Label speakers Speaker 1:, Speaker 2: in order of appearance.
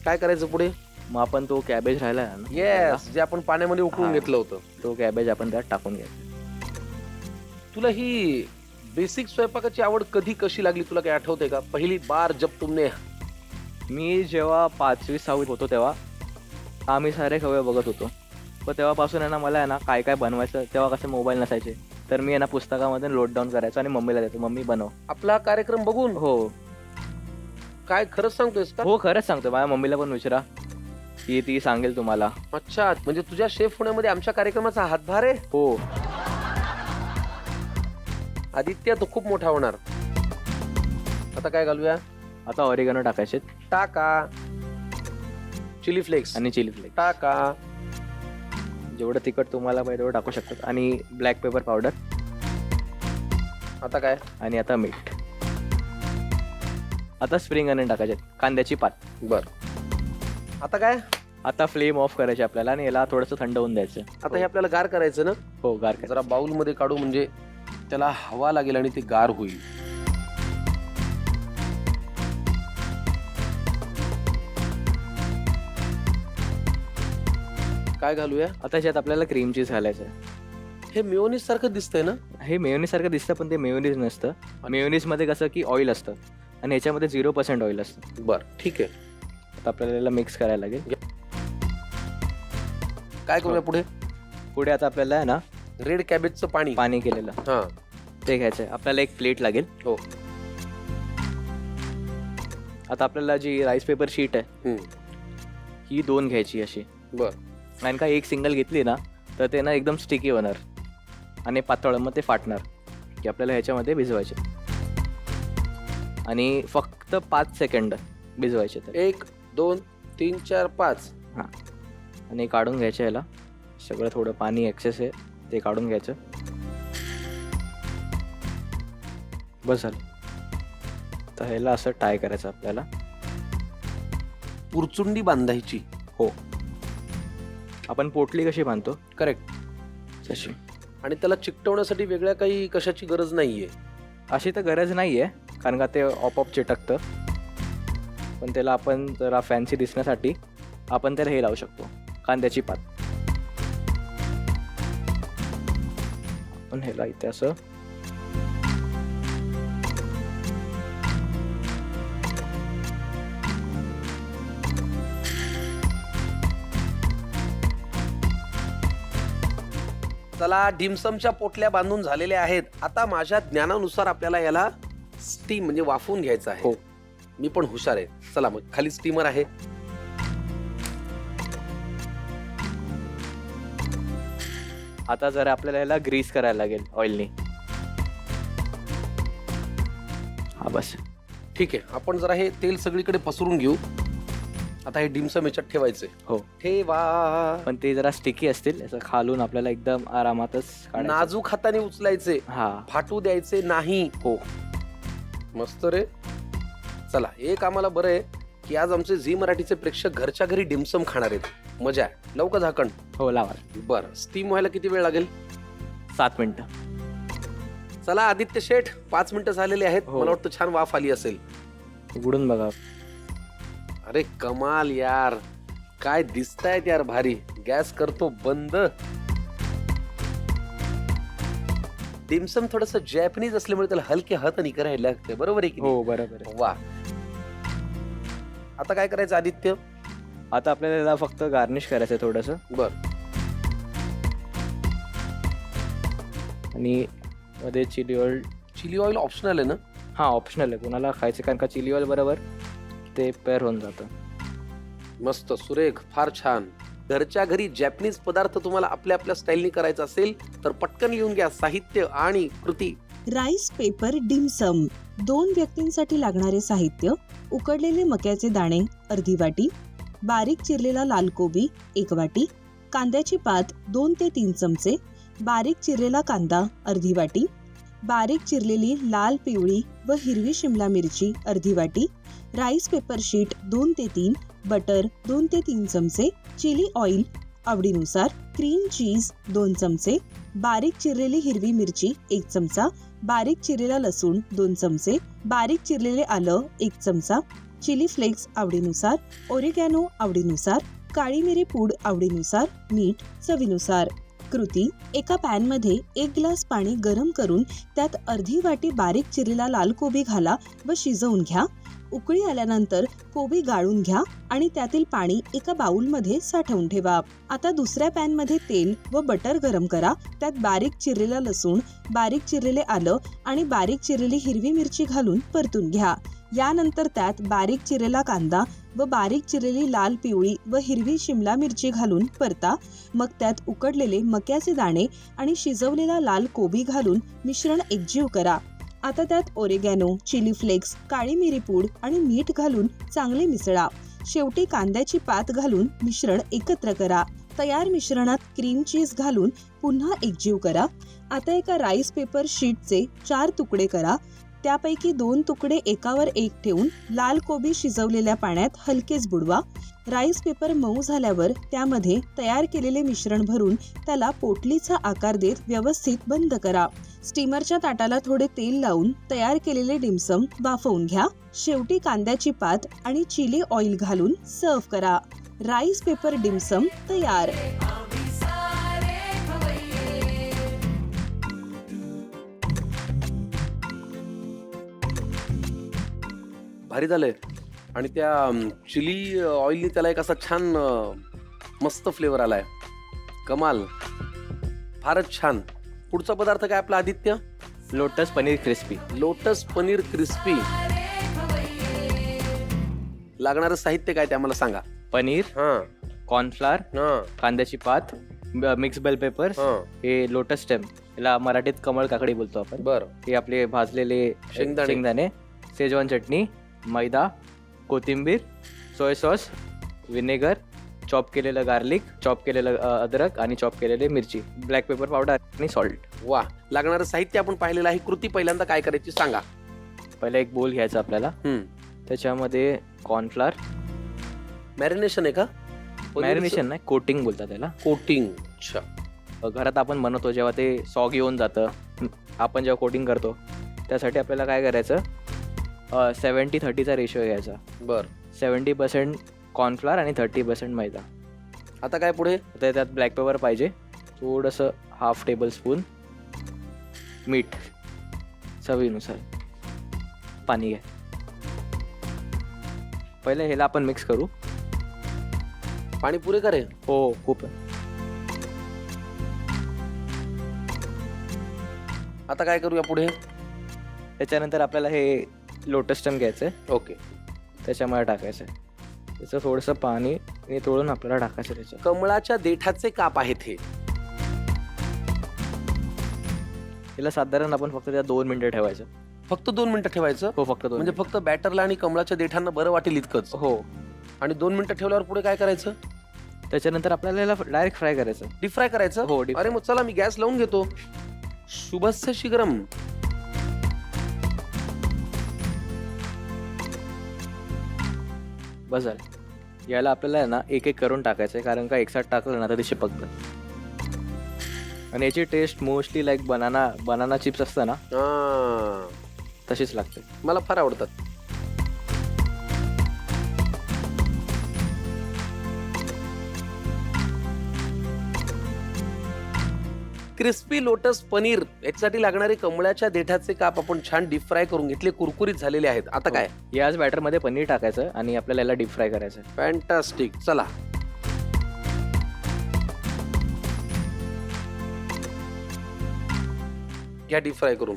Speaker 1: काय करायचं पुढे?
Speaker 2: मग आपण तो कॅबेज राहिला ना,
Speaker 1: येस, जे आपण पाण्यामध्ये उकळून
Speaker 2: हा.
Speaker 1: घेतलं होतं.
Speaker 2: तो कॅबेज आपण त्यात टाकून घ्यायचा.
Speaker 1: तुला ही बेसिक स्वयंपाकाची आवड कधी कशी लागली तुला काही आठवते का? पहिली बार जब तुमने
Speaker 2: मी जेव्हा 5वी 6वी होतो तेव्हा आम्ही सारे खवय बघत होतो. पण तेव्हापासून आहे ना मला आहे ना काय काय बनवायचं, तेव्हा कसे मोबाईल नसायचे, तर मी आहे ना पुस्तकामध्ये नोट डाऊन करायचो आणि मम्मीला द्यायचो, मम्मी बनव.
Speaker 1: आपला कार्यक्रम बघून
Speaker 2: हो
Speaker 1: काय खरंच सांगतोयस का?
Speaker 2: हो खरंच सांगतो, माझ्या मम्मीला पण विचारा, ती सांगेल तुम्हाला.
Speaker 1: अच्छा, म्हणजे तुझ्या शेफ होण्यामध्ये आमच्या कार्यक्रमाचा हातभार आहे.
Speaker 2: हो
Speaker 1: आदित्य तो खूप मोठा होणार. आता काय घालूया?
Speaker 2: आता ऑरिगॅनो टाकायचे
Speaker 1: टाका. चिली फ्लेक्स
Speaker 2: आणि चिली फ्लेक्स,
Speaker 1: टाका.
Speaker 2: जेवढं तिखट तुम्हाला पाहिजे तेवढं टाकू शकतात, आणि ब्लॅक पेपर पावडर,
Speaker 1: आता काय?
Speaker 2: आणि आता मीठ. आता स्प्रिंग अनियन टाकायचे, कांद्याची पात.
Speaker 1: बर, आता काय?
Speaker 2: आता फ्लेम ऑफ करायची आपल्याला आणि याला थोडंसं थंड होऊन द्यायचं.
Speaker 1: आता हे आपल्याला गार करायचं ना?
Speaker 2: हो गार करायचं.
Speaker 1: जरा बाउल मध्ये काढू, म्हणजे त्याला हवा लागेल आणि ते गार होईल. काय घालूया?
Speaker 2: आता याच्यात आपल्याला क्रीम चीज घालायचं आहे.
Speaker 1: हे मेयोनीज सारखं दिसतंय ना?
Speaker 2: हे मेयोनीज सारखं दिसतं, पण ते मेयोनीज नसतं. मेयोनीज मध्ये कसं की ऑइल असतं आणि याच्यामध्ये 0% ऑइल असतं.
Speaker 1: बर, ठीक आहे.
Speaker 2: आता आपल्याला याला मिक्स करायला लागेल.
Speaker 1: काय करूया पुढे?
Speaker 2: पुढे आता आपल्याला आहे ना
Speaker 1: रेड कॅबेजचं पाणी.
Speaker 2: पाणी केलेलं
Speaker 1: हा,
Speaker 2: ते घ्यायचं आहे. आपल्याला एक प्लेट लागेल.
Speaker 1: हो.
Speaker 2: आता आपल्याला जी राईस पेपर शीट आहे ही 2 घ्यायची अशी.
Speaker 1: बर,
Speaker 2: आणि का एक सिंगल घेतली ना तर ते ना एकदम स्टिकी होणार आणि पातळ, मग ते फाटणार. की आपल्याला ह्याच्यामध्ये भिजवायचे आणि फक्त 5 सेकंड भिजवायचे. तर
Speaker 1: 1 2 3 4 5.
Speaker 2: हां, आणि काढून घ्यायचं याला. सगळं थोडं पाणी एक्सेस आहे ते काढून घ्यायचं. बस झालं. तर ह्याला असं टाय करायचं आपल्याला.
Speaker 1: पुरचुंडी बांधायची.
Speaker 2: हो, आपण पोटली कशी बांधतो
Speaker 1: करेक्ट.
Speaker 2: तशी.
Speaker 1: आणि त्याला चिकटवण्यासाठी वेगळ्या काही कशाची गरज नाहीये.
Speaker 2: अशी तर गरज नाही आहे, कारण का ते आपोआप चिटकतं. पण त्याला आपण जरा फॅन्सी दिसण्यासाठी आपण त्याला हे लावू शकतो, कांद्याची पात. आपण ह्याला इथे असं
Speaker 1: चला, डिमसमच्या पोटल्या बांधून झालेल्या आहेत. आता माझ्या ज्ञानानुसार आपल्याला याला स्टीम म्हणजे वाफवून घ्यायचं आहे.
Speaker 2: हो.
Speaker 1: मी पण हुशार आहे. चला मग, खाली स्टीमर आहे.
Speaker 2: आता जरा आपल्याला याला ग्रीस करायला लागेल ऑइलनी. हा बस.
Speaker 1: ठीक आहे, आपण जरा हे तेल सगळीकडे पसरून घेऊ. आता हे डिमसम याच्यात ठेवायचे.
Speaker 2: हो,
Speaker 1: ठेवा.
Speaker 2: पण ते जरा स्टिकी असतील, असं खालून आपल्याला एकदम आरामातच काढायचं.
Speaker 1: नाजूक हाताने उचलायचे,
Speaker 2: हा.
Speaker 1: फाटू द्यायचे नाही.
Speaker 2: हो.
Speaker 1: मस्त रे. चला, एक आम्हाला बरं आहे की आज आमचे झी मराठीचे प्रेक्षक घरच्या घरी डिमसम खाणार आहेत. मजा आहे. लवकर झाकण.
Speaker 2: हो लावा.
Speaker 1: बरं, स्टीम व्हायला किती वेळ लागेल?
Speaker 2: 7 मिनिटं.
Speaker 1: चला आदित्य शेठ, 5 मिनिटं झालेली आहेत.
Speaker 2: हो.
Speaker 1: मला वाटतं छान वाफ आली असेल.
Speaker 2: उघडून बघा.
Speaker 1: अरे कमाल यार, काय दिसतायत यार भारी. गॅस करतो बंद. डिमसम थोडस जॅपनीज असल्यामुळे त्याला हलके हाताने करायला लागते. बरोबर आहे की नाही?
Speaker 2: हो बरोबर आहे.
Speaker 1: वा. आता काय करायचं आदित्य?
Speaker 2: आता आपल्याला याला फक्त गार्निश करायचं आहे थोडंसं.
Speaker 1: बर.
Speaker 2: आणि मध्ये chilli oil.
Speaker 1: Chilli oil optional आहे ना?
Speaker 2: हा ऑप्शनल आहे, कोणाला खायचं, कारण का चिली ऑइल बरोबर ते पेअर होऊन जातं.
Speaker 1: मस्त, सुरेख, फार छान. घरच्या घरी जॅपनीज पदार्थ तुम्हाला आपल्या आपल्या स्टाईलने करायचा असेल तर पटकन लिहून घ्या साहित्य आणि कृती.
Speaker 3: Rice paper dim sum. 2 व्यक्तींसाठी लागणारे साहित्य: उकडलेले मक्याचे दाणे अर्धी वाटी, बारीक चिरलेला लाल कोबी 1 वाटी, कांद्याची पात 2 ते 3 चमचे, बारीक चिरलेला कांदा अर्धी वाटी, बारीक चिरलेली लाल, पिवळी व हिरवी शिमला मिरची अर्धी वाटी, राईस पेपर शीट 2 ते 3, बटर 2 ते 3 चमचे, चिली ऑइल आवडीनुसार, क्रीम चीज 2 चमचे, बारीक चिरलेली हिरवी मिरची 1 चमचा, बारीक चिरलेला लसूण 2 चमचे, बारीक चिरलेले आलं 1 चमचा, चिली फ्लेक्स आवडीनुसार, ओरिगॅनो आवडीनुसार, काळी मिरी पूड आवडीनुसार, मीठ चवीनुसार. कृती: एका पॅनमध्ये 1 ग्लास पाणी गरम करून त्यात अर्धी वाटी बारीक चिरलेला लाल कोबी घाला व शिजवून घ्या. उकळी आल्यानंतर कोबी गाळून घ्या आणि त्यातील पाणी एका बाउलमध्ये साठवून ठेवा. आता दुसऱ्या पॅनमध्ये तेल व बटर गरम करा. त्यात बारीक चिरलेला लसूण, बारीक चिरलेले आलं आणि बारीक चिरलेली हिरवी मिरची घालून परतून घ्या. यानंतर त्यात बारीक चिरलेला कांदा व बारीक चिरलेली लाल, पिवळी व हिरवी शिमला मिरची घालून परता. मग त्यात उकडलेले मक्याचे दाणे आणि शिजवलेला लाल कोबी घालून मिश्रण एकजीव करा. आता त्यात ओरिगॅनो, चिली फ्लेक्स, काळी मिरी पूड आणि मीठ घालून चांगले मिसळा. शेवटी कांद्याची पात घालून मिश्रण एकत्र करा. तयार मिश्रणात क्रीम चीज घालून पुन्हा एकजीव करा. आता एका राईस पेपर शीटचे 4 तुकडे करा. त्यापैकी 2 तुकडे एकावर एक ठेवून लाल कोबी शिजवलेल्या पाण्यात हलकेच बुडवा. राईस पेपर मऊ झाल्यावर त्यामध्ये तयार केलेले मिश्रण भरून त्याला पोटलीचा आकार देत व्यवस्थित बंद करा. स्टीमरच्या ताटाला थोडे तेल लावून तयार केलेले डिमसम वाफवून घ्या. शेवटी कांद्याची पात आणि चिली ऑइल घालून सर्व्ह करा. राईस पेपर डिमसम तयार.
Speaker 1: भारी झालंय. आणि त्या चिली ऑइलनी त्याला एक असा छान मस्त फ्लेवर आलाय. कमाल, फारच छान. पुढचा पदार्थ काय आपला Aditya?
Speaker 2: Lotus paneer crispy.
Speaker 1: Lotus paneer crispy. लागणारं साहित्य काय ते आम्हाला सांगा.
Speaker 2: पनीर,
Speaker 1: हा
Speaker 2: कॉर्नफ्लावर,
Speaker 1: हा
Speaker 2: कांद्याची पात, मिक्स बेल पेपर,
Speaker 1: हा.
Speaker 2: हे लोटस स्टेम, याला मराठीत कमळ काकडी बोलतो आपण.
Speaker 1: बर.
Speaker 2: हे आपले भाजलेले शेंगदाणे, शेजवान चटणी, मैदा, कोथिंबीर, सोय सॉस, विनेगर, चॉप केलेलं गार्लिक, चॉप केलेलं अद्रक आणि चॉप केलेले मिरची, ब्लॅक पेपर पावडर आणि सॉल्ट.
Speaker 1: वा. लागणारं साहित्य आपण पाहिलेलं आहे. कृती पहिल्यांदा काय करायची सांगा.
Speaker 2: पहिला एक बोल घ्यायचा आपल्याला. त्याच्यामध्ये कॉर्नफ्लावर,
Speaker 1: मॅरिनेशन आहे का?
Speaker 2: मॅरिनेशन नाही, कोटिंग बोलतात त्याला.
Speaker 1: कोटिंग. अच्छा.
Speaker 2: घरात आपण बनवतो जेव्हा ते सॉग येऊन जातं, आपण जेव्हा कोटिंग करतो त्यासाठी आपल्याला काय करायचं, 70-30चा रेशो घ्यायचा.
Speaker 1: बर.
Speaker 2: 70% कॉर्नफ्लावर आणि 30% मैदा.
Speaker 1: आता काय पुढे?
Speaker 2: आता त्यात ब्लॅक पेपर पाहिजे, थोडंसं 1/2 टेबलस्पून मीठ, चवीनुसार, पाणी घ्या. पहिले ह्याला आपण मिक्स करू.
Speaker 1: पाणी पुरे करे?
Speaker 2: हो, खूप.
Speaker 1: आता काय करूया पुढे?
Speaker 2: त्याच्यानंतर आपल्याला हे लोटस स्टेम घ्यायचं आहे.
Speaker 1: ओके.
Speaker 2: त्याच्यामध्ये टाकायचं आहे. त्याचं थोडंसं पाणी तोडून आपल्याला टाकायचं त्याच्यात.
Speaker 1: कमळाच्या देठाचे काप आहेत हे.
Speaker 2: याला साधारण आपण फक्त त्या 2 मिनिटं ठेवायचं.
Speaker 1: फक्त 2 मिनिटं ठेवायचं?
Speaker 2: हो, फक्त 2.
Speaker 1: म्हणजे फक्त बॅटरला आणि कमळाच्या देठांना बरं वाटेल इतकंच?
Speaker 2: हो.
Speaker 1: आणि 2 मिनिटं ठेवल्यावर पुढे काय करायचं?
Speaker 2: त्याच्यानंतर आपल्याला याला डायरेक्ट फ्राय करायचं.
Speaker 1: डीप फ्राय करायचं?
Speaker 2: हो, deep
Speaker 1: अरे मग चला मी गॅस लावून घेतो. शुभस्य शीघ्रम.
Speaker 2: बस झालं. याला आपल्याला आहे ना एक करून टाकायचं आहे, कारण का एकसाथ टाकलं ना तर ते चिपकतं. आणि याची taste mostly like banana chips असतं ना, तशीच लागते.
Speaker 1: मला फार आवडतात. क्रिस्पी लोटस पनीर याच्यासाठी लागणारे कमळाच्या देठाचे काप आपण छान डीप फ्राय करून घेतले, कुरकुरीत झालेले आहेत. आता काय?
Speaker 2: याच बॅटर मध्ये पनीर टाकायचं आणि आपल्याला याला डीप फ्राय करायचं.
Speaker 1: फॅन्टास्टिक. चला. घ्या डीप फ्राय करून.